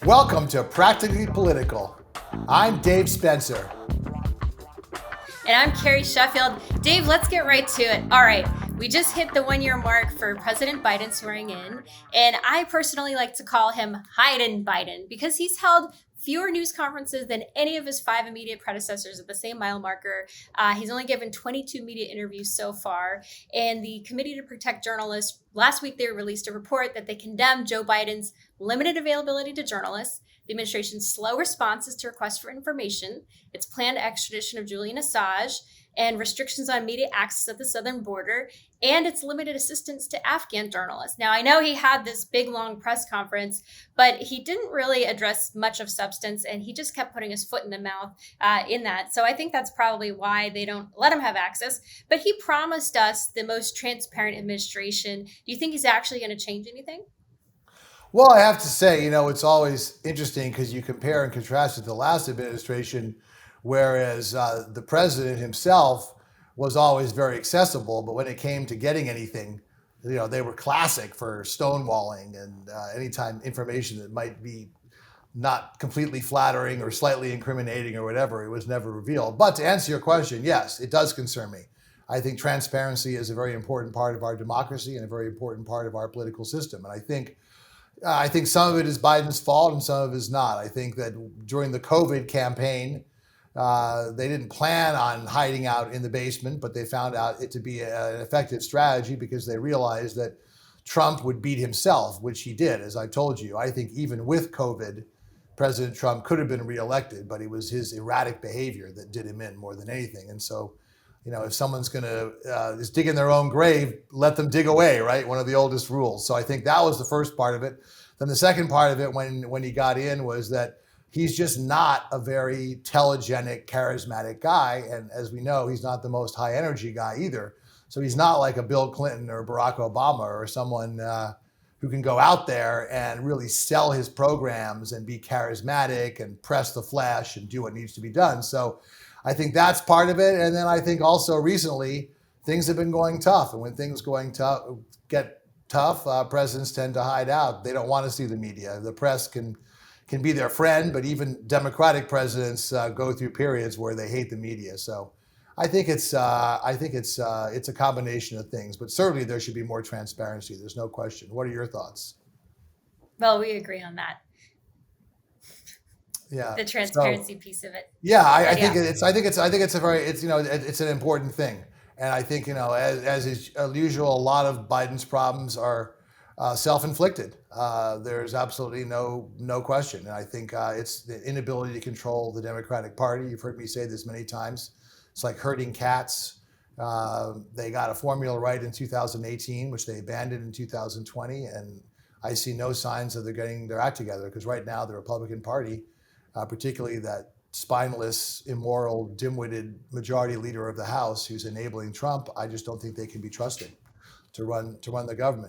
Welcome to Practically Political. I'm Dave Spencer. And I'm Carrie Sheffield. Dave, let's get right to it. All right, we just hit the 1 year mark for President Biden swearing in. And I personally like to call him Hayden Biden because he's held fewer news conferences than any of his 5 immediate predecessors at the same mile marker. He's only given 22 media interviews so far. And the Committee to Protect Journalists, last week they released a report that they condemned Joe Biden's limited availability to journalists, the administration's slow responses to requests for information, its planned extradition of Julian Assange, and restrictions on media access at the southern border, and its limited assistance to Afghan journalists. Now, I know he had this big, long press conference, but he didn't really address much of substance, and he just kept putting his foot in the mouth in that. So I think that's probably why they don't let him have access. But he promised us the most transparent administration. Do you think he's actually going to change anything? Well, I have to say, it's always interesting because you compare and contrast with the last administration, whereas the president himself was always very accessible, but when it came to getting anything, they were classic for stonewalling and anytime information that might be not completely flattering or slightly incriminating or whatever, it was never revealed. But to answer your question, yes, it does concern me. I think transparency is a very important part of our democracy and a very important part of our political system. And I think some of it is Biden's fault and some of it is not. I think that during the COVID campaign, they didn't plan on hiding out in the basement, but they found out it to be an effective strategy because they realized that Trump would beat himself, which he did, as I told you. I think even with COVID, President Trump could have been reelected, but it was his erratic behavior that did him in more than anything. And so, if someone's going to just dig in their own grave, let them dig away, right? One of the oldest rules. So I think that was the first part of it. Then the second part of it, when he got in, was that he's just not a very telegenic, charismatic guy. And as we know, he's not the most high energy guy either. So he's not like a Bill Clinton or Barack Obama or someone who can go out there and really sell his programs and be charismatic and press the flesh and do what needs to be done. So I think that's part of it. And then I think also recently things have been going tough. And when things get tough, presidents tend to hide out. They don't want to see the media. The press can be their friend, but even Democratic presidents go through periods where they hate the media. So I think it's a combination of things. But certainly there should be more transparency. There's no question. What are your thoughts? Well, we agree on that. Yeah. The transparency piece of it. Yeah, I But think yeah. it's an important thing, and I think as is usual, a lot of Biden's problems are self-inflicted. There's absolutely no question, and I think it's the inability to control the Democratic Party. You've heard me say this many times. It's like herding cats. They got a formula right in 2018, which they abandoned in 2020, and I see no signs that they're getting their act together because right now the Republican Party, particularly that spineless, immoral, dim-witted majority leader of the House who's enabling Trump, I just don't think they can be trusted to run the government.